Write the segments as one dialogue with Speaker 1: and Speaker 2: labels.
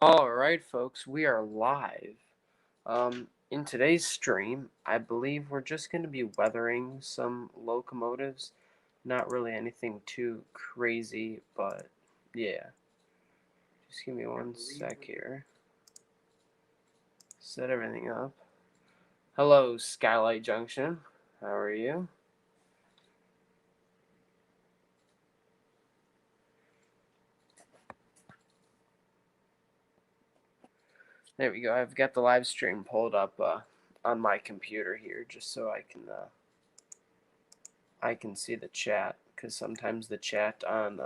Speaker 1: Alright, folks, we are live. In today's stream, I believe we're just going to be weathering some locomotives. Not really anything too crazy, but yeah. Just give me one sec here. Set everything up. Hello, Skylight Junction. How are you? There we go. I've got the live stream pulled up on my computer here, just so I can see the chat, because sometimes the chat on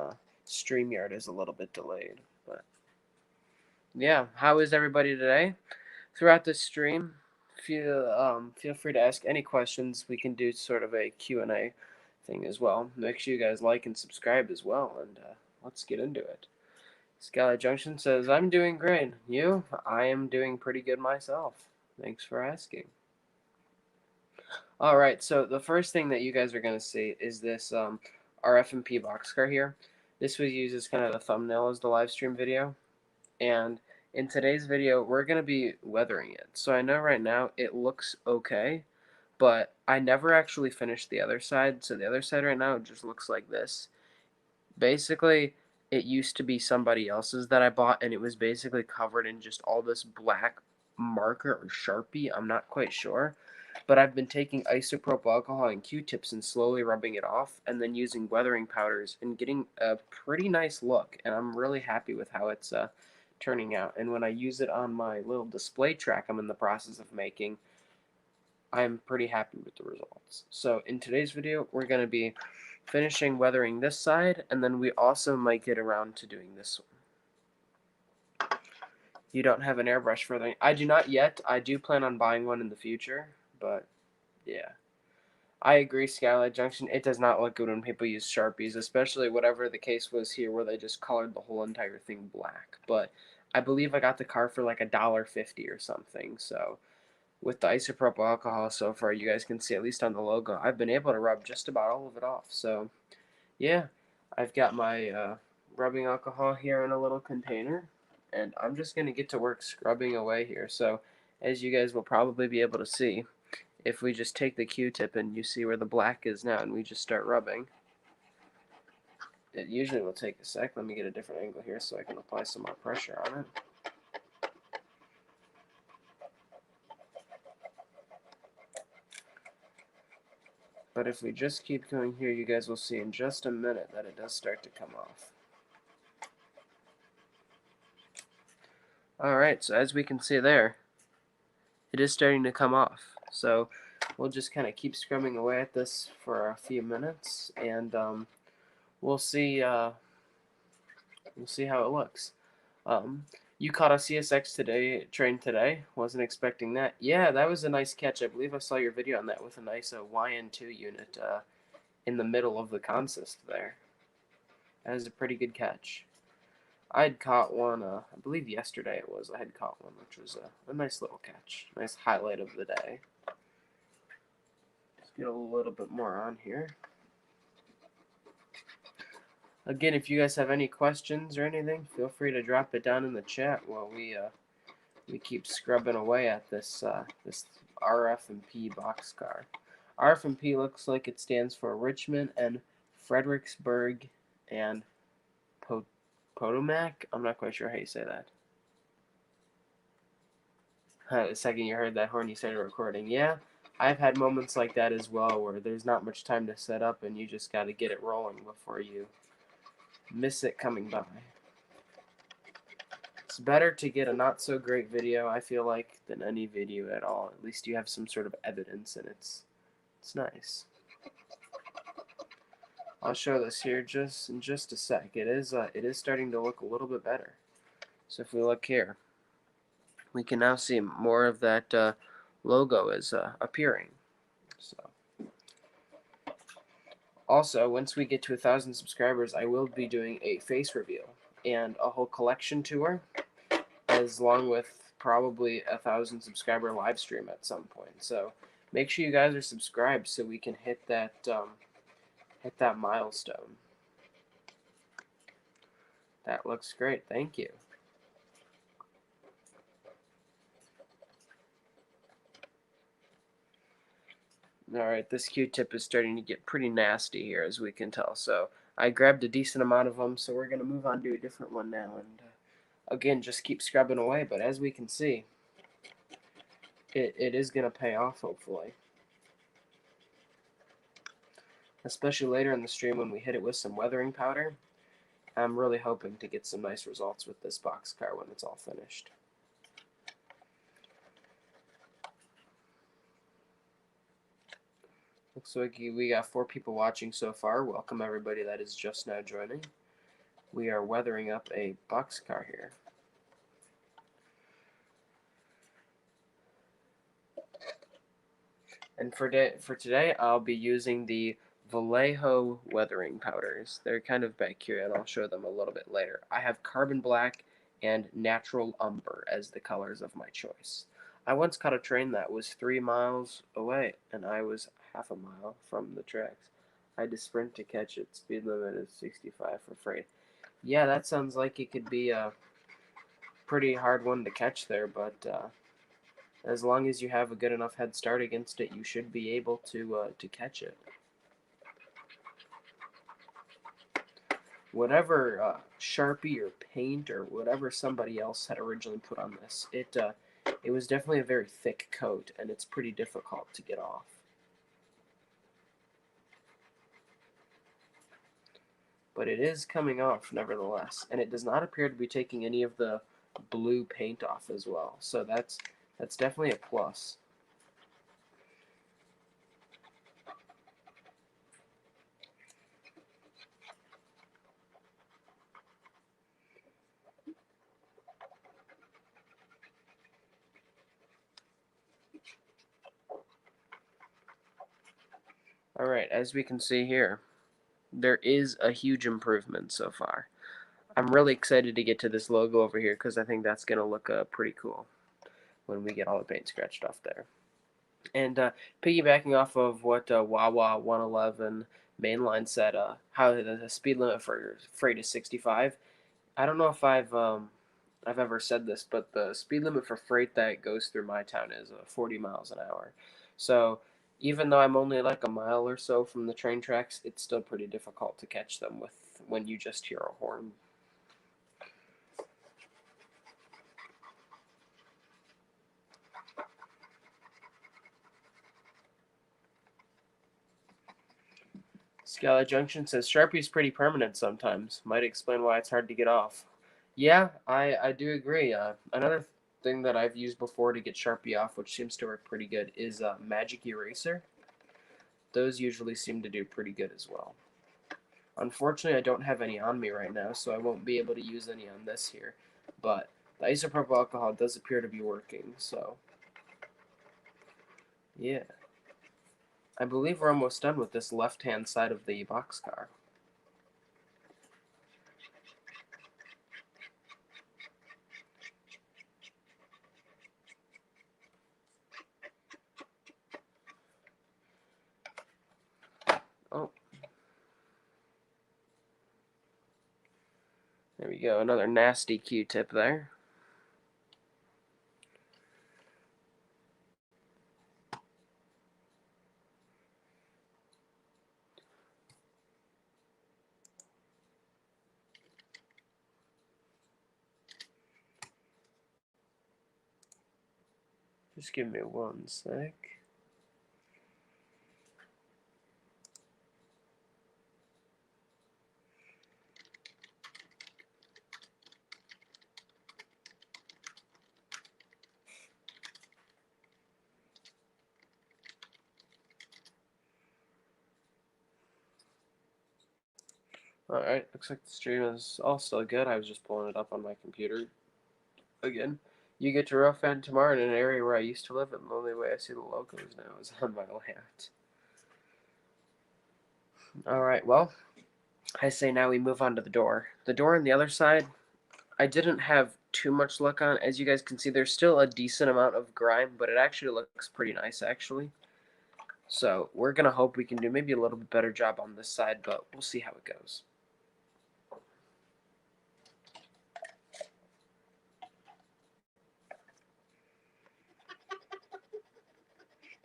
Speaker 1: StreamYard is a little bit delayed. But yeah, how is everybody today? Throughout this stream, feel free to ask any questions. We can do sort of a Q&A thing as well. Make sure you guys like and subscribe as well, and let's get into it. Skylight Junction says, I'm doing great. You? I am doing pretty good myself. Thanks for asking. Alright, so the first thing that you guys are going to see is this RFMP boxcar here. This was used as kind of the thumbnail as the live stream video. And in today's video, we're going to be weathering it. So I know right now it looks okay, but I never actually finished the other side. So the other side right now just looks like this. Basically, it used to be somebody else's that I bought, and it was basically covered in just all this black marker or Sharpie. I'm not quite sure. But I've been taking isopropyl alcohol and Q-tips and slowly rubbing it off, and then using weathering powders and getting a pretty nice look. And I'm really happy with how it's turning out. And when I use it on my little display track I'm in the process of making, I'm pretty happy with the results. So in today's video, we're going to be finishing weathering this side, and then we also might get around to doing this one. You don't have an airbrush for that? I do not yet. I do plan on buying one in the future, but yeah. I agree, Skylight Junction. It does not look good when people use Sharpies, especially whatever the case was here where they just colored the whole entire thing black. But I believe I got the car for like $1.50 or something, so with the isopropyl alcohol so far, you guys can see at least on the logo, I've been able to rub just about all of it off. So yeah, I've got my rubbing alcohol here in a little container, and I'm just going to get to work scrubbing away here. So as you guys will probably be able to see, if we just take the Q-tip and you see where the black is now and we just start rubbing, it usually will take a sec. Let me get a different angle here so I can apply some more pressure on it. But if we just keep going here, you guys will see in just a minute that it does start to come off. Alright, so as we can see there, it is starting to come off. So we'll just kind of keep scrubbing away at this for a few minutes, and we'll see how it looks. You caught a CSX train today. Wasn't expecting that. Yeah, that was a nice catch. I believe I saw your video on that with a nice YN2 unit in the middle of the consist there. That is a pretty good catch. I had caught one, I believe yesterday it was. I had caught one, which was a nice little catch. Nice highlight of the day. Let's get a little bit more on here. Again, if you guys have any questions or anything, feel free to drop it down in the chat while we keep scrubbing away at this this RF&P boxcar. RF&P looks like it stands for Richmond and Fredericksburg and Potomac. I'm not quite sure how you say that. The second you heard that horn, you started recording. Yeah, I've had moments like that as well, where there's not much time to set up, and you just got to get it rolling before you miss it coming by. It's better to get a not so great video, I feel like, than any video at all. At least you have some sort of evidence, and it's nice. I'll show this here just in just a sec. It is starting to look a little bit better. So if we look here, we can now see more of that logo is appearing. So also, once we get to 1,000 subscribers, I will be doing a face reveal and a whole collection tour, as long with probably 1,000 subscriber live stream at some point. So make sure you guys are subscribed so we can hit that milestone. That looks great. Thank you. Alright, this Q-tip is starting to get pretty nasty here, as we can tell. So I grabbed a decent amount of them, so we're going to move on to a different one now. And again, just keep scrubbing away. But as we can see, it is going to pay off, hopefully. Especially later in the stream when we hit it with some weathering powder. I'm really hoping to get some nice results with this boxcar when it's all finished. Looks like we got 4 people watching so far. Welcome everybody that is just now joining. We are weathering up a boxcar here. And for today, I'll be using the Vallejo weathering powders. They're kind of back here, and I'll show them a little bit later. I have carbon black and natural umber as the colors of my choice. I once caught a train that was 3 miles away, and I was half a mile from the tracks. I had to sprint to catch it. Speed limit is 65 for freight. Yeah, that sounds like it could be a pretty hard one to catch there, but as long as you have a good enough head start against it, you should be able to catch it. Whatever Sharpie or paint or whatever somebody else had originally put on this, it was definitely a very thick coat, and it's pretty difficult to get off. But it is coming off nevertheless, and it does not appear to be taking any of the blue paint off as well. So that's definitely a plus. Alright, as we can see here, there is a huge improvement so far. I'm really excited to get to this logo over here because I think that's going to look pretty cool when we get all the paint scratched off there. And piggybacking off of what Wawa 111 mainline said, how the speed limit for freight is 65. I don't know if I've ever said this, but the speed limit for freight that goes through my town is 40 miles an hour. So even though I'm only like a mile or so from the train tracks, it's still pretty difficult to catch them when you just hear a horn. Skylight Junction says Sharpie's pretty permanent sometimes. Might explain why it's hard to get off. Yeah, I do agree. Another thing that I've used before to get Sharpie off, which seems to work pretty good, is Magic Eraser. Those usually seem to do pretty good as well. Unfortunately, I don't have any on me right now, so I won't be able to use any on this here. But the isopropyl alcohol does appear to be working, so yeah. I believe we're almost done with this left-hand side of the boxcar. Oh. There we go, another nasty Q-tip there. Just give me one sec. Alright, looks like the stream is all still good. I was just pulling it up on my computer again. You get to Rough End tomorrow in an area where I used to live, and the only way I see the locals now is on my layout. Alright, well, I say now we move on to the door. The door on the other side, I didn't have too much luck on. As you guys can see, there's still a decent amount of grime, but it actually looks pretty nice, actually. So we're going to hope we can do maybe a little bit better job on this side, but we'll see how it goes.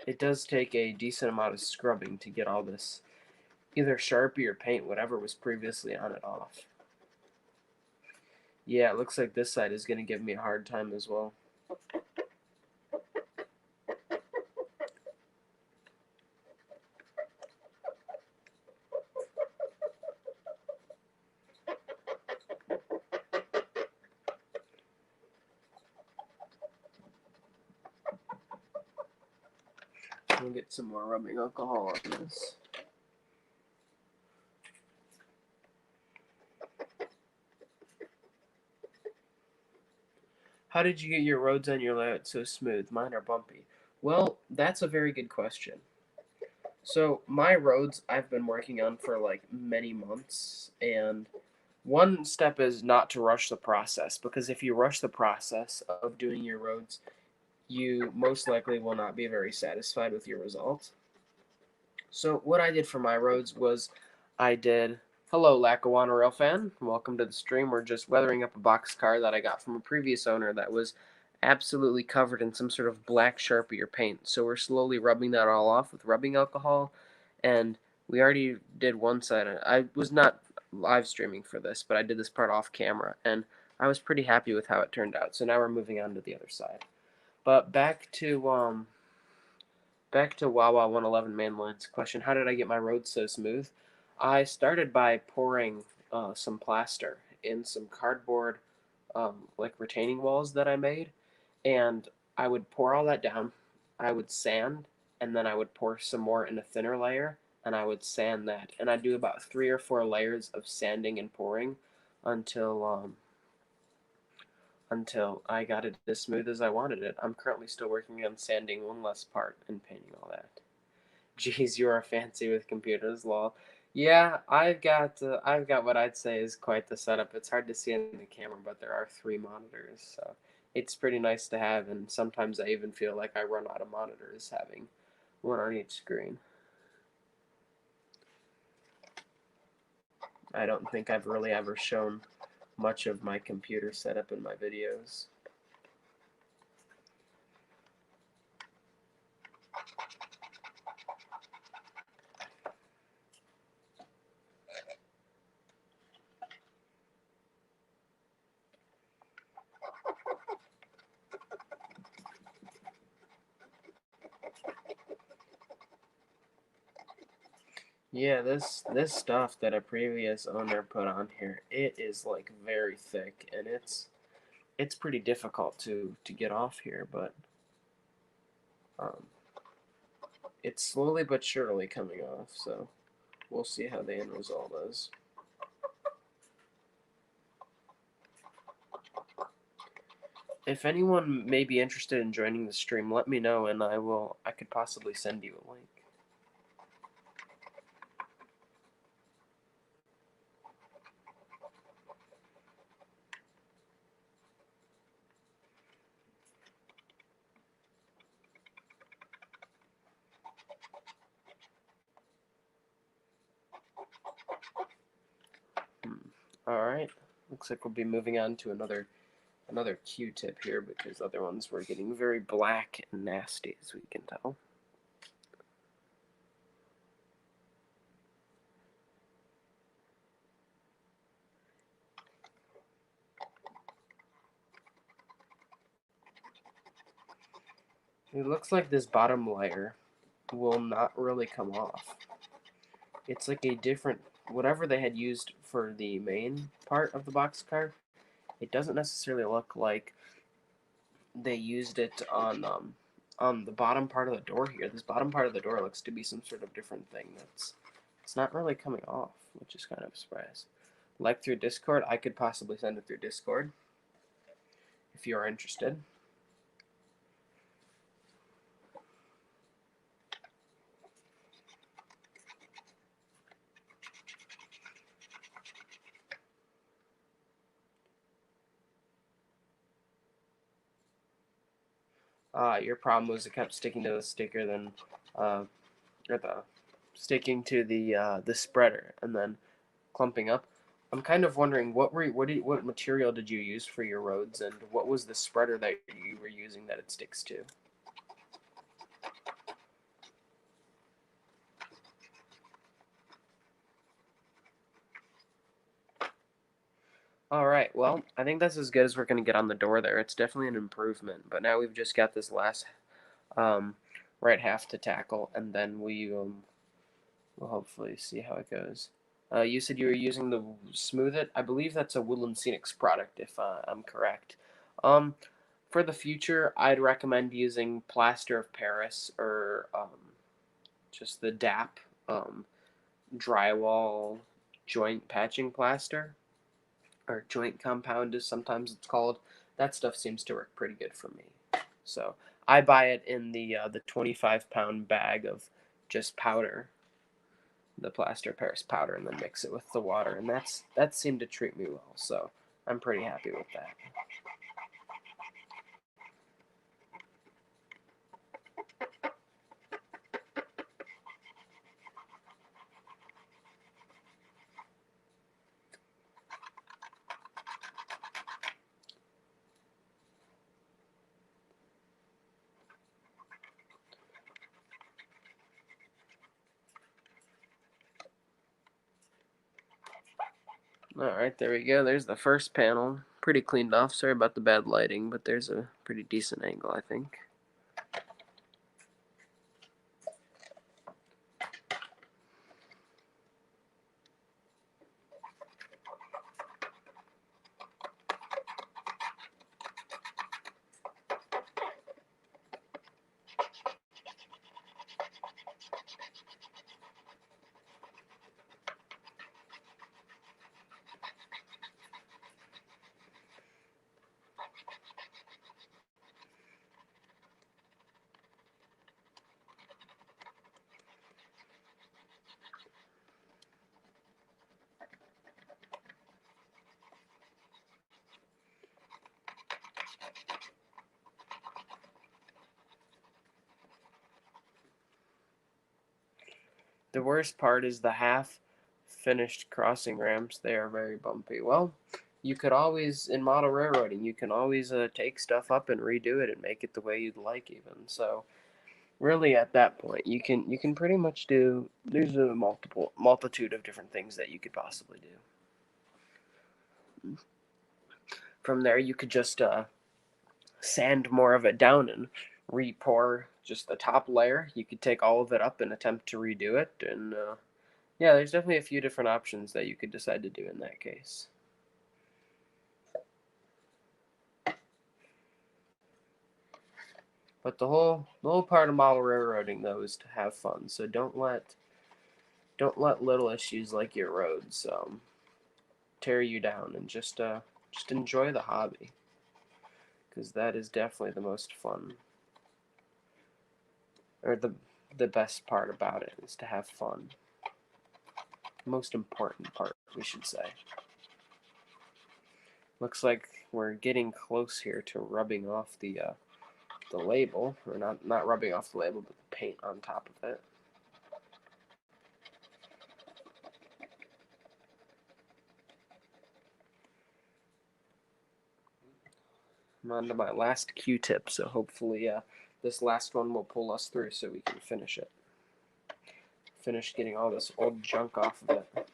Speaker 1: it does take a decent amount of scrubbing to get all this either Sharpie or paint, whatever was previously on it, off. Yeah, it looks like this side is going to give me a hard time as well. We'll get some more rubbing alcohol on this. How did you get your roads on your layout so smooth? Mine are bumpy. Well, that's a very good question. So my roads I've been working on for like many months, and one step is not to rush the process, because if you rush the process of doing your roads, you most likely will not be very satisfied with your results. So what I did for my roads was I did, hello Lackawanna Railfan, welcome to the stream. We're just weathering up a boxcar that I got from a previous owner that was absolutely covered in some sort of black Sharpie or paint. So we're slowly rubbing that all off with rubbing alcohol, and we already did one side. I was not live streaming for this, but I did this part off camera, and I was pretty happy with how it turned out. So now we're moving on to the other side. But back to Wawa 111 Mainline's question, how did I get my road so smooth? I started by pouring some plaster in some cardboard like retaining walls that I made, and I would pour all that down. I would sand, and then I would pour some more in a thinner layer, and I would sand that. And I'd do about 3 or 4 layers of sanding and pouring until I got it as smooth as I wanted it. I'm currently still working on sanding one less part and painting all that. Geez, you are fancy with computers, lol. Yeah, I've got what I'd say is quite the setup. It's hard to see in the camera, but there are 3 monitors, so it's pretty nice to have. And sometimes I even feel like I run out of monitors having one on each screen. I don't think I've really ever shown much of my computer setup in my videos. Yeah, this stuff that a previous owner put on here, it is like very thick, and it's pretty difficult to get off here, but um, it's slowly but surely coming off, so we'll see how the end result is. If anyone may be interested in joining the stream, let me know, and I could possibly send you a link. Alright, looks like we'll be moving on to another Q-tip here, because other ones were getting very black and nasty, as we can tell. It looks like this bottom layer will not really come off. It's like a different, whatever they had used for the main part of the boxcar, it doesn't necessarily look like they used it on the bottom part of the door here. This bottom part of the door looks to be some sort of different thing it's not really coming off, which is kind of a surprise. Like through Discord, I could possibly send it through Discord if you are interested. Your problem was it kept sticking to the sticker, then or the sticking to the spreader, and then clumping up. I'm kind of wondering what material did you use for your roads, and what was the spreader that you were using that it sticks to? Alright, well, I think that's as good as we're going to get on the door there. It's definitely an improvement, but now we've just got this last um, right half to tackle, and then we'll hopefully see how it goes. You said you were using the Smooth It. I believe that's a Woodland Scenics product, if I'm correct. Um, for the future, I'd recommend using Plaster of Paris or just the DAP um, drywall joint patching plaster, or joint compound as sometimes it's called. That stuff seems to work pretty good for me. So I buy it in the 25-pound bag of just powder, the plaster of Paris powder, and then mix it with the water, and that seemed to treat me well. So I'm pretty happy with that. Alright, there we go. There's the first panel. Pretty cleaned off. Sorry about the bad lighting, but there's a pretty decent angle, I think. The worst part is the half finished crossing ramps. They are very bumpy. Well, you could always, in model railroading, you can always take stuff up and redo it and make it the way you'd like even. So really at that point you can pretty much do, there's a multitude of different things that you could possibly do. From there you could just sand more of it down and re-pour just the top layer. You could take all of it up and attempt to redo it, and yeah, there's definitely a few different options that you could decide to do in that case. But the whole part of model railroading though is to have fun. So don't let little issues like your roads tear you down, and just enjoy the hobby, because that is definitely the most fun, or the best part about it is to have fun. Most important part, we should say. Looks like we're getting close here to rubbing off the label, or not rubbing off the label, but the paint on top of it. I'm on to my last Q-tip, so hopefully this last one will pull us through so we can finish it. Finish getting all this old junk off of it.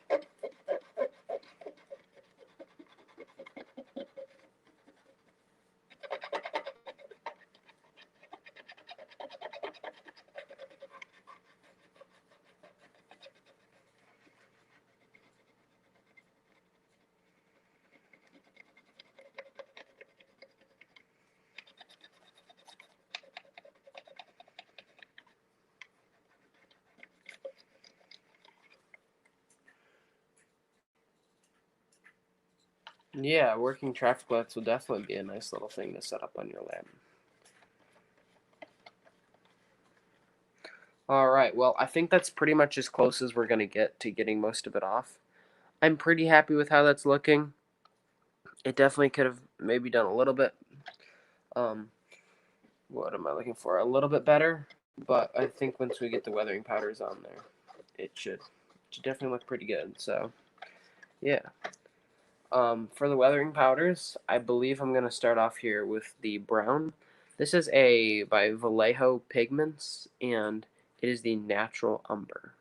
Speaker 1: Yeah, working traffic lights will definitely be a nice little thing to set up on your lab. Alright, well, I think that's pretty much as close as we're going to get to getting most of it off. I'm pretty happy with how that's looking. It definitely could have maybe done a little bit, what am I looking for? A little bit better, but I think once we get the weathering powders on there, it should definitely look pretty good. So, yeah. For the weathering powders, I believe I'm going to start off here with the brown. This is by Vallejo Pigments, and it is the Natural Umber.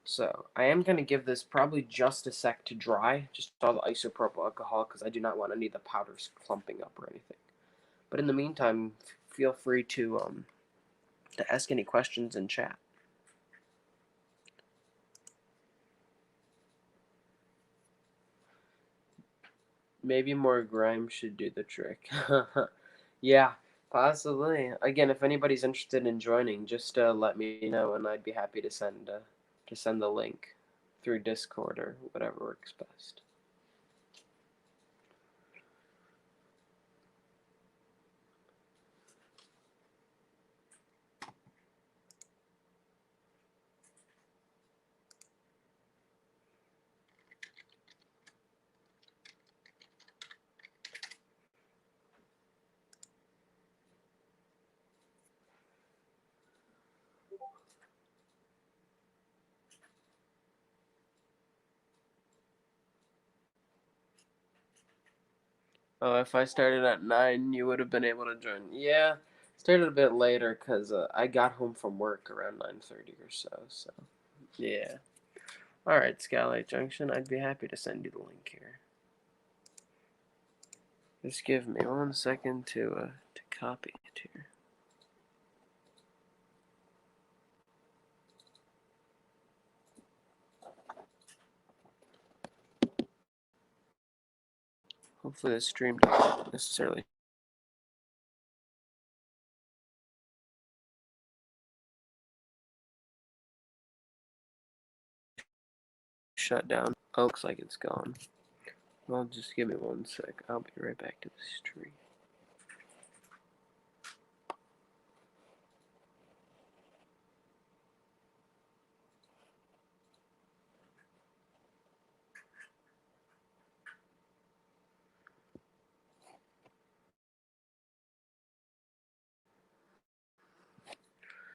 Speaker 1: So I am going to give this probably just a sec to dry, just all the isopropyl alcohol, because I do not want any of the powders clumping up or anything. But in the meantime, feel free to ask any questions in chat. Maybe more grime should do the trick. Yeah, possibly. Again, if anybody's interested in joining, just let me know, and I'd be happy to send the link through Discord or whatever works best. Oh, if I started at 9, you would have been able to join. Yeah, started a bit later because I got home from work around 9:30 or so. So yeah. All right, Skylight Junction. I'd be happy to send you the link here. Just give me 1 second to copy it here. Hopefully the stream doesn't necessarily shut down. Oh, looks like it's gone. Well, just give me 1 sec. I'll be right back to the stream.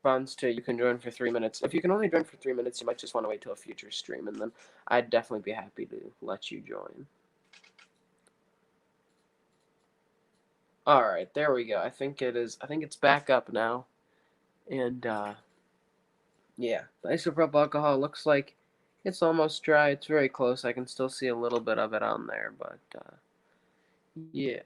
Speaker 1: Response to you can join for 3 minutes. If you can only join for 3 minutes, you might just want to wait till a future stream, and then I'd definitely be happy to let you join. All right, there we go. I think it's back up now, and yeah, the isopropyl alcohol looks like it's almost dry. It's very close. I can still see a little bit of it on there, but yeah.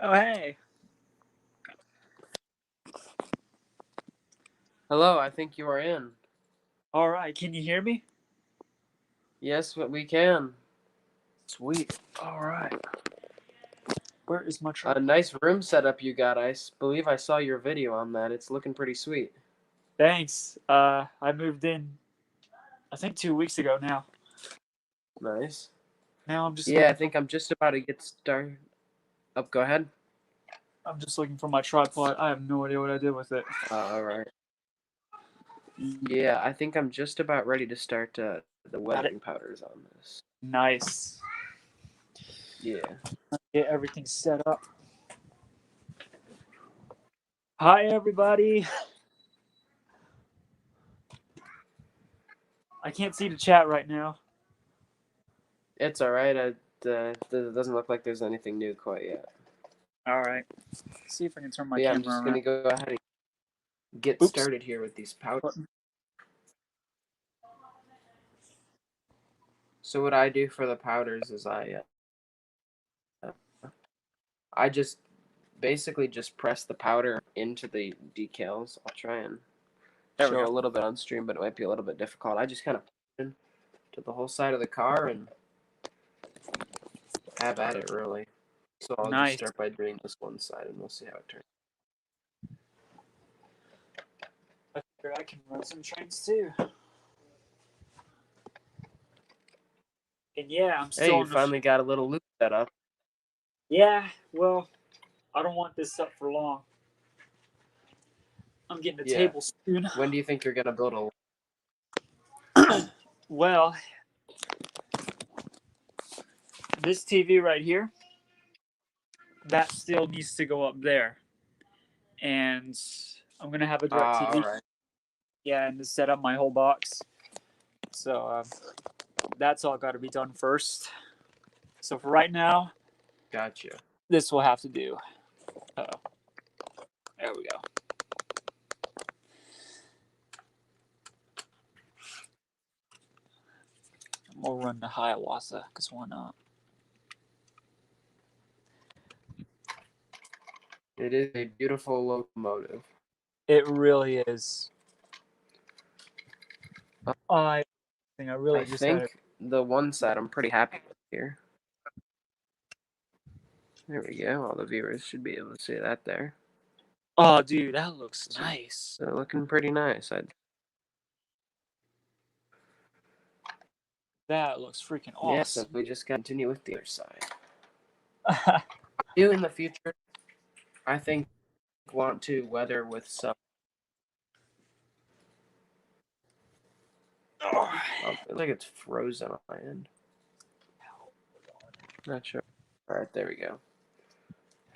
Speaker 2: Oh, hey.
Speaker 1: Hello, I think you are in.
Speaker 2: All right. Can you hear me?
Speaker 1: Yes, we can.
Speaker 2: Sweet. All right. Where is my
Speaker 1: A
Speaker 2: truck?
Speaker 1: nice room setup you got. I believe I saw your video on that. It's looking pretty sweet.
Speaker 2: Thanks. I moved in, I think 2 weeks ago now.
Speaker 1: Nice.
Speaker 2: Now I'm just
Speaker 1: Yeah, I
Speaker 2: looking.
Speaker 1: think I'm just about to get started. Oh, go ahead.
Speaker 2: I'm just looking for my tripod. I have no idea what I did with it.
Speaker 1: All right. Yeah, I think I'm just about ready to start the
Speaker 2: Got it.
Speaker 1: weathering powders on this.
Speaker 2: Nice.
Speaker 1: Yeah.
Speaker 2: Get everything set up. Hi, everybody. I can't see the chat right now.
Speaker 1: It's all right. It doesn't look like there's anything new quite yet.
Speaker 2: All right. Let's see if I can turn my
Speaker 1: But yeah, I'm
Speaker 2: camera
Speaker 1: just
Speaker 2: around.
Speaker 1: gonna go ahead and get
Speaker 2: Oops.
Speaker 1: started here with these powders. So what I do for the powders is I just basically just press the powder into the decals. I'll try and
Speaker 2: There we
Speaker 1: show
Speaker 2: go.
Speaker 1: a little bit on stream, but it might be a little bit difficult. I just kind of put it to the whole side of the car and have at it, really. So I'll just
Speaker 2: Nice.
Speaker 1: start by doing this one side, and we'll see how it turns.
Speaker 2: I figure I can run some trains too. And yeah, I'm
Speaker 1: Hey,
Speaker 2: still
Speaker 1: you
Speaker 2: on the.
Speaker 1: finally got a little loop set up.
Speaker 2: Yeah, well, I don't want this up for long. I'm getting a
Speaker 1: Yeah.
Speaker 2: table soon.
Speaker 1: When do you think you're gonna build a?
Speaker 2: Well, this TV right here, that still needs to go up there. And I'm going to have a direct TV.
Speaker 1: All right.
Speaker 2: Yeah, and to set up my whole box. So that's all got to be done first. So for right now,
Speaker 1: Gotcha.
Speaker 2: This will have to do. There we go. We'll run the Hiawatha, because why not?
Speaker 1: It is a beautiful locomotive.
Speaker 2: It really is. I think I really just had it.
Speaker 1: The one side I'm pretty happy with here. There we go. All the viewers should be able to see that there.
Speaker 2: Oh, dude, that looks nice.
Speaker 1: So looking pretty nice.
Speaker 2: That looks freaking awesome.
Speaker 1: Yeah, so we just continue with the other side. In the future, I think want to weather with some. Oh, I feel like it's frozen on my end. Not sure. All right, there we go.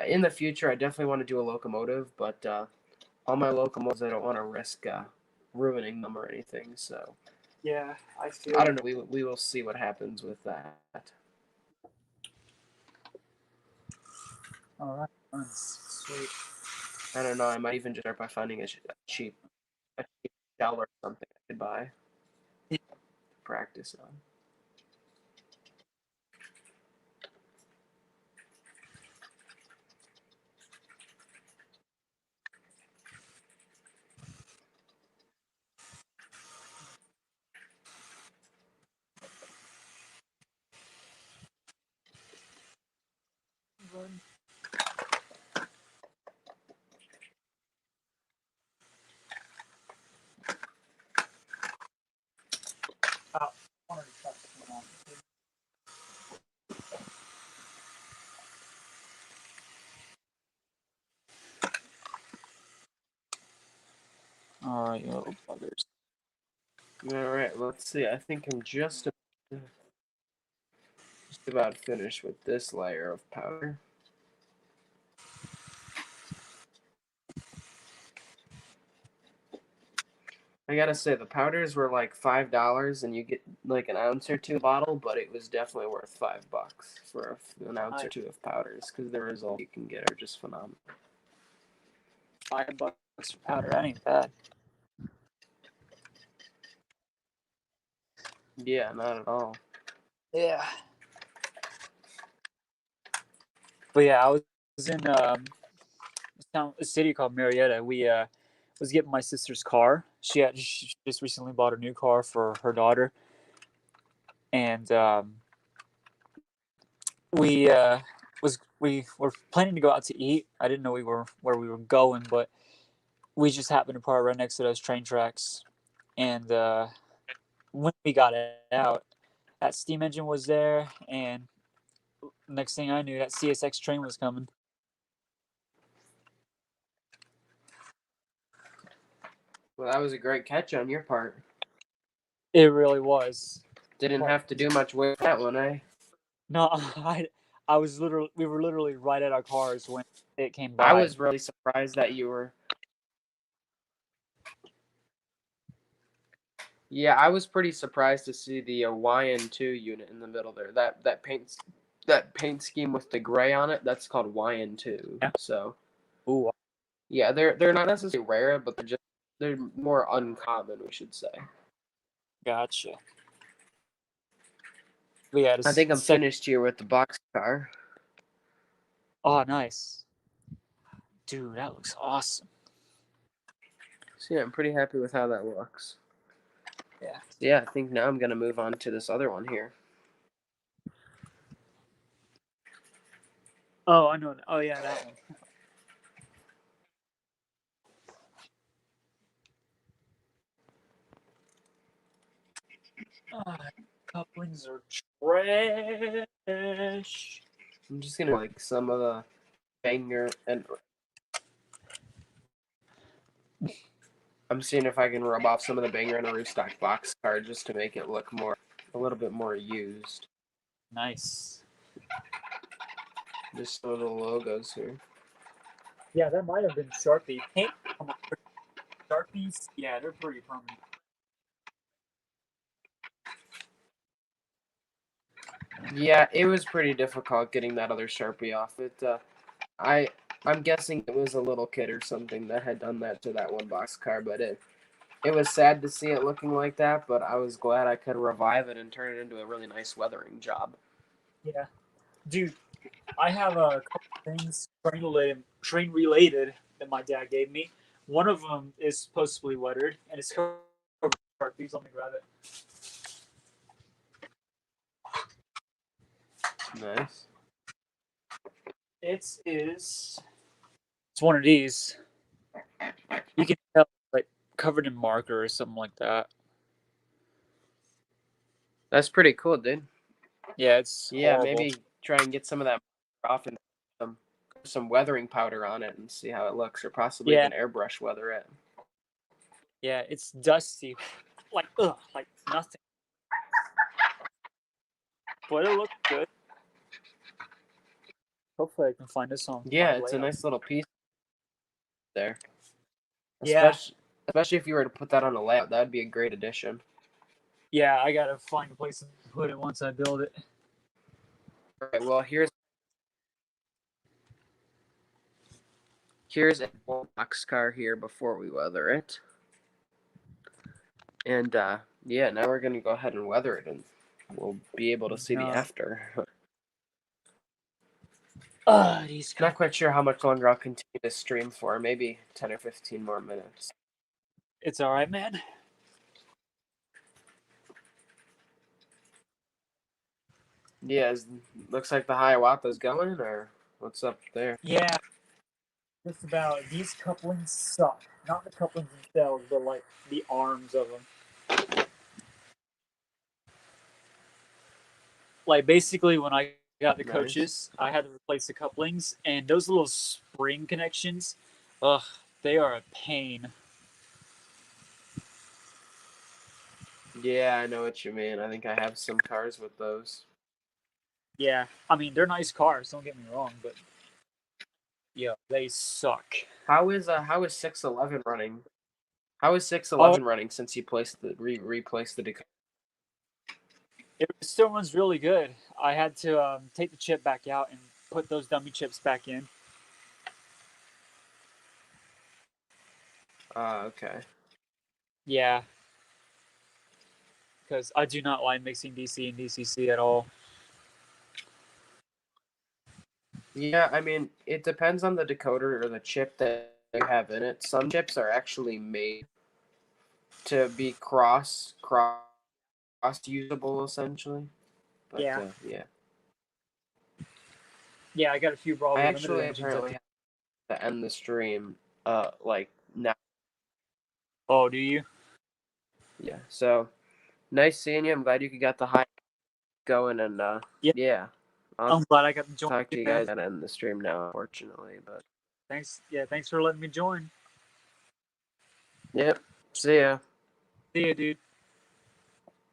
Speaker 1: In the future, I definitely want to do a locomotive, but all my locomotives, I don't want to risk ruining them or anything. So
Speaker 2: yeah, I
Speaker 1: don't know. We will see what happens with that.
Speaker 2: All right, sweet.
Speaker 1: I don't know. I might even just start by finding a cheap shell or something I could buy to practice on.
Speaker 2: All right, you little buggers.
Speaker 1: All right, let's see. I think I'm just about finished with this layer of powder. I gotta say, the powders were like $5, and you get like an ounce or two bottle, but it was definitely worth $5 for an ounce or two of powders because the results you can get are just phenomenal.
Speaker 2: $5 for powder, that ain't bad.
Speaker 1: Yeah, not at all.
Speaker 2: Yeah. But yeah, I was in a city called Marietta. We was getting my sister's car. She just recently bought a new car for her daughter, and we were planning to go out to eat. I didn't know where we were going, but we just happened to park right next to those train tracks. And when we got out, that steam engine was there, and next thing I knew, that CSX train was coming.
Speaker 1: Well, that was a great catch on your part.
Speaker 2: It really was.
Speaker 1: Didn't have to do much with that one, eh?
Speaker 2: No, we were literally right at our cars when it came by.
Speaker 1: I was really surprised that you were. Yeah, I was pretty surprised to see the YN2 unit in the middle there. That paint scheme with the gray on it, that's called YN2.
Speaker 2: Yeah.
Speaker 1: So,
Speaker 2: Ooh.
Speaker 1: yeah, they're not necessarily rare, but they're more uncommon, we should say.
Speaker 2: Gotcha. But yeah,
Speaker 1: I think I'm finished here with the boxcar.
Speaker 2: Oh, nice. Dude, that looks awesome.
Speaker 1: So yeah, I'm pretty happy with how that looks.
Speaker 2: Yeah.
Speaker 1: Yeah, I think now I'm gonna move on to this other one here.
Speaker 2: Oh, I know. Oh yeah, that one. Couplings are trash.
Speaker 1: I'm just gonna like some of the banger and I'm seeing if I can rub off some of the banger and Rootstock boxcar just to make it look a little bit more used.
Speaker 2: Nice.
Speaker 1: Just some of the logos here.
Speaker 2: Yeah, that might have been Sharpie. Paint. Sharpies. Yeah, they're pretty permanent.
Speaker 1: Yeah, it was pretty difficult getting that other Sharpie off. I I'm guessing it was a little kid or something that had done that to that one boxcar, but it was sad to see it looking like that, but I was glad I could revive it and turn it into a really nice weathering job.
Speaker 2: Yeah, dude, I have a couple things train related that my dad gave me. One of them is supposedly weathered, and it's covered with Sharpies. Let me grab it.
Speaker 1: Nice.
Speaker 2: It's one of these. You can tell like covered in marker or something like that.
Speaker 1: That's pretty cool, dude.
Speaker 2: Yeah, it's
Speaker 1: Yeah,
Speaker 2: horrible.
Speaker 1: maybe try and get some of that off and some weathering powder on it and see how it looks, or possibly
Speaker 2: Yeah,
Speaker 1: even airbrush weather it.
Speaker 2: yeah, it's dusty, like like nothing. But it looks good. Hopefully, I can find this on my
Speaker 1: Yeah, it's a
Speaker 2: layout.
Speaker 1: nice little piece there.
Speaker 2: Yeah,
Speaker 1: Especially if you were to put that on a layout, that'd be a great addition.
Speaker 2: yeah, I gotta find a place to put it once I build it.
Speaker 1: All right, well, here's a boxcar here before we weather it. And yeah, now we're gonna go ahead and weather it, and we'll be able to see the after.
Speaker 2: These
Speaker 1: Not quite sure how much longer I'll continue to stream for. Maybe 10 or 15 more minutes.
Speaker 2: It's all right, man.
Speaker 1: Yeah, looks like the Hiawatha's going, or what's up there?
Speaker 2: Yeah, just about. These couplings suck. Not the couplings themselves, but like the arms of them. Like basically, when I got the
Speaker 1: Nice.
Speaker 2: coaches, I had to replace the couplings, and those little spring connections, ugh, they are a pain.
Speaker 1: Yeah, I know what you mean. I think I have some cars with those.
Speaker 2: Yeah, I mean they're nice cars. Don't get me wrong, but yeah, they suck.
Speaker 1: How is 611 running? How is
Speaker 2: Oh,
Speaker 1: 611 running since you replaced the decoder?
Speaker 2: it still runs really good. I had to take the chip back out and put those dummy chips back in.
Speaker 1: Okay.
Speaker 2: Yeah, because I do not like mixing DC and DCC at all.
Speaker 1: Yeah, I mean, it depends on the decoder or the chip that you have in it. Some chips are actually made to be cross usable essentially. But
Speaker 2: Yeah,
Speaker 1: yeah,
Speaker 2: yeah, I got a few
Speaker 1: I
Speaker 2: Brawley limited
Speaker 1: actually
Speaker 2: engines.
Speaker 1: apparently have to end the stream like now.
Speaker 2: Oh, do you?
Speaker 1: Yeah. So nice seeing you. I'm glad you got the high going, and
Speaker 2: Yeah,
Speaker 1: yeah, I'll
Speaker 2: I'm glad I got to join
Speaker 1: talk to
Speaker 2: you,
Speaker 1: you
Speaker 2: man.
Speaker 1: guys and end the stream now, unfortunately. But
Speaker 2: Thanks. Yeah, thanks for letting me join.
Speaker 1: yep. See ya.
Speaker 2: See you, dude.